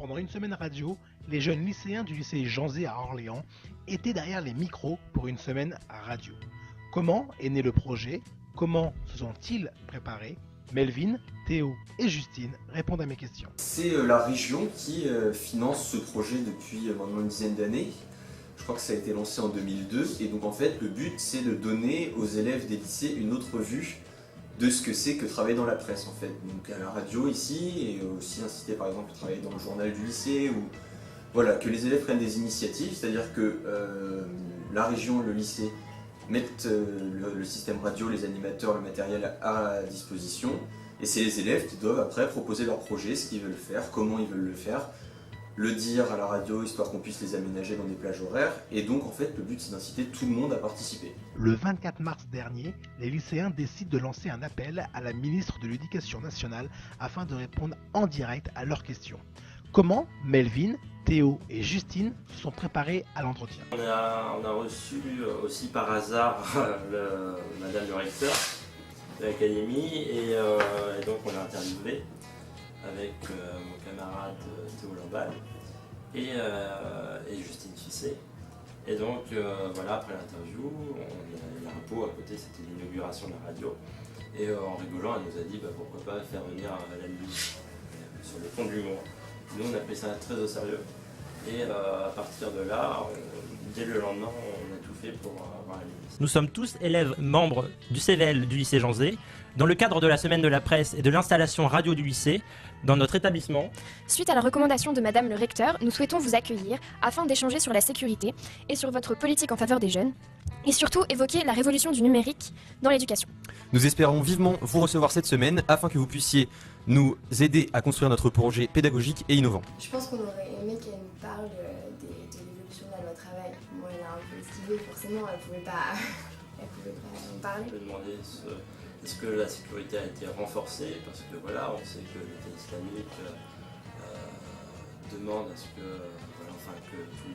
Pendant une semaine radio, les jeunes lycéens du lycée Jean Zay à Orléans étaient derrière les micros pour une semaine radio. Comment est né le projet? Comment se sont-ils préparés? Melvin, Théo et Justine répondent à mes questions. C'est la région qui finance ce projet depuis maintenant une dizaine d'années. Je crois que ça a été lancé en 2002 et donc en fait le but c'est de donner aux élèves des lycées une autre vue de ce que c'est que travailler dans la presse en fait. Donc à la radio ici et aussi inciter par exemple à travailler dans le journal du lycée ou voilà, que les élèves prennent des initiatives, c'est-à-dire que la région, le lycée mettent le système radio, les animateurs, le matériel à disposition et c'est les élèves qui doivent après proposer leur projet, ce qu'ils veulent faire, comment ils veulent le faire, le dire à la radio histoire qu'on puisse les aménager dans des plages horaires et donc en fait le but c'est d'inciter tout le monde à participer. Le 24 mars dernier, les lycéens décident de lancer un appel à la ministre de l'Éducation nationale afin de répondre en direct à leurs questions. Comment Melvin, Théo et Justine se sont préparés à l'entretien? On a reçu aussi par hasard madame le recteur de l'académie et donc on l'a interviewé avec mon camarade Théo Lamballe et Justine Fisset. Et donc voilà, après l'interview, il y a un pot à côté, c'était l'inauguration de la radio. Et en rigolant, elle nous a dit pourquoi pas faire venir la musique sur le ton de l'humour. Nous on a pris ça très au sérieux. Et à partir de là, dès le lendemain, on a tout fait pour avoir la musique. Nous sommes tous élèves membres du CVL du lycée Jean Zay. Dans le cadre de la semaine de la presse et de l'installation radio du lycée, dans notre établissement. Suite à la recommandation de Madame le recteur, nous souhaitons vous accueillir afin d'échanger sur la sécurité et sur votre politique en faveur des jeunes, et surtout évoquer la révolution du numérique dans l'éducation. Nous espérons vivement vous recevoir cette semaine afin que vous puissiez nous aider à construire notre projet pédagogique et innovant. Je pense qu'on aurait aimé qu'elle nous parle de l'évolution de la loi travail. Moi, elle a un peu esquivé, forcément, elle pouvait pas en parler. Je me demandais est-ce que la sécurité a été renforcée, parce que voilà, on sait que l'État islamique demande à ce que, que tous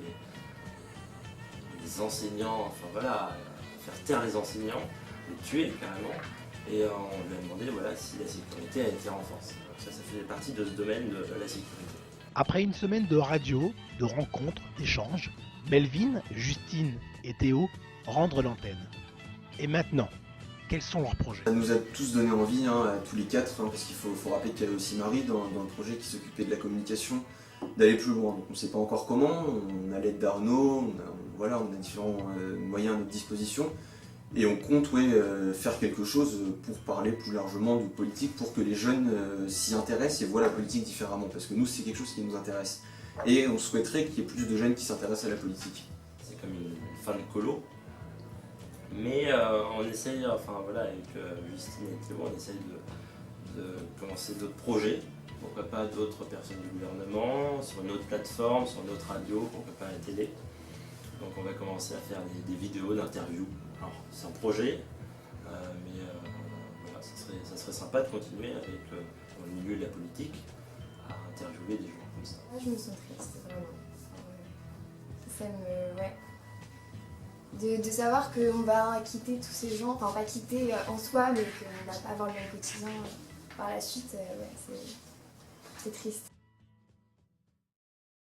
les enseignants, faire taire les enseignants, les tuer carrément, et on lui a demandé si la sécurité a été renforcée. Donc ça fait partie de ce domaine de la sécurité. Après une semaine de radio, de rencontres, d'échanges, Melvin, Justine et Théo rendent l'antenne. Et maintenant, quels sont leurs projets? Ça nous a tous donné envie, à tous les quatre, parce qu'il faut rappeler qu'il y avait aussi Marie dans le projet qui s'occupait de la communication, d'aller plus loin. Donc on ne sait pas encore comment, on a l'aide d'Arnaud, on a différents moyens à notre disposition. Et on compte faire quelque chose pour parler plus largement de politique, pour que les jeunes s'y intéressent et voient la politique différemment. Parce que nous, c'est quelque chose qui nous intéresse. Et on souhaiterait qu'il y ait plus de jeunes qui s'intéressent à la politique. C'est comme une fin de colo. Mais on essaye, avec Justine et Théo, on essaye de commencer d'autres projets. Pourquoi pas d'autres personnes du gouvernement, sur une autre plateforme, sur une autre radio, pourquoi pas la télé. Donc on va commencer à faire des vidéos d'interviews. Alors c'est un projet, mais ça serait sympa de continuer avec, dans le milieu de la politique, à interviewer des gens comme ça. Je me sens triste, vraiment. Ça de savoir qu'on va quitter tous ces gens, enfin pas quitter en soi, mais qu'on va pas avoir le même quotidien par la suite, c'est triste.